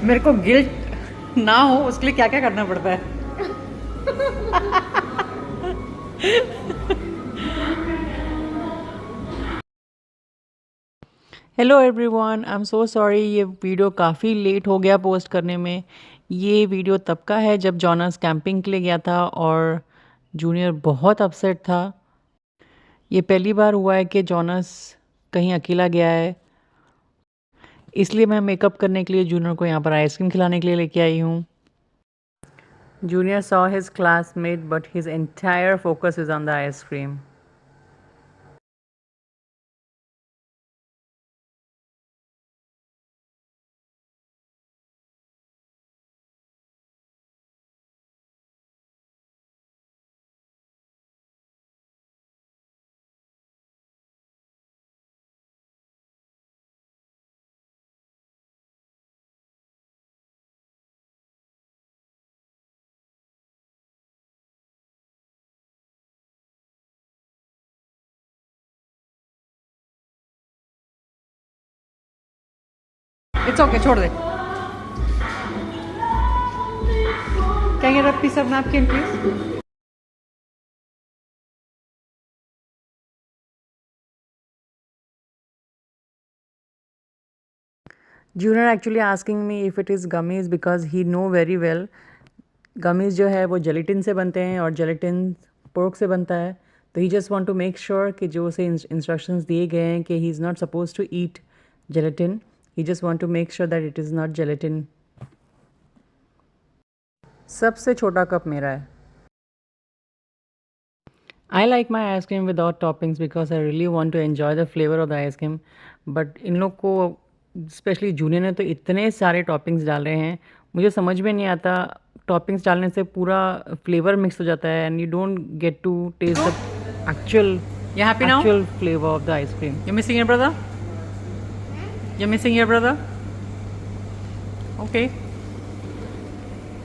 मेरे को गिल्ट ना हो उसके लिए क्या क्या करना पड़ता है। Hello everyone, I am so sorry, ये वीडियो काफ़ी लेट हो गया पोस्ट करने में। ये वीडियो तब का है जब जॉनस कैंपिंग के लिए गया था और जूनियर बहुत अपसेट था। ये पहली बार हुआ है कि जॉनस कहीं अकेला गया है, इसलिए मैं मेकअप करने के लिए जूनियर को यहाँ पर आइसक्रीम खिलाने के लिए लेके आई हूँ। Junior saw his classmate but his entire focus is on the ice cream. It's okay, छोड़ दे। Can you get a piece of napkin please? Junior actually asking me if it is gummies because he know very well gummies जो है वो gelatin से बनते हैं और gelatin pork से बनता है। तो ही just want to make sure कि जो उसे इंस्ट्रक्शंस दिए गए हैं कि he is not suppose to eat gelatin, he just want to make sure that it is not gelatin. सबसे छोटा कप मेरा है। I like my ice cream without toppings because I really want to enjoy the flavor of the ice cream. But in लोग को specially junior ने तो इतने सारे टॉपिंग्स डाल रहे हैं, मुझे समझ में नहीं आता। टॉपिंग्स डालने से पूरा फ्लेवर मिक्स हो जाता है and you don't get to taste the actual flavour of the ice cream. You missing your brother? You missing your brother? Okay.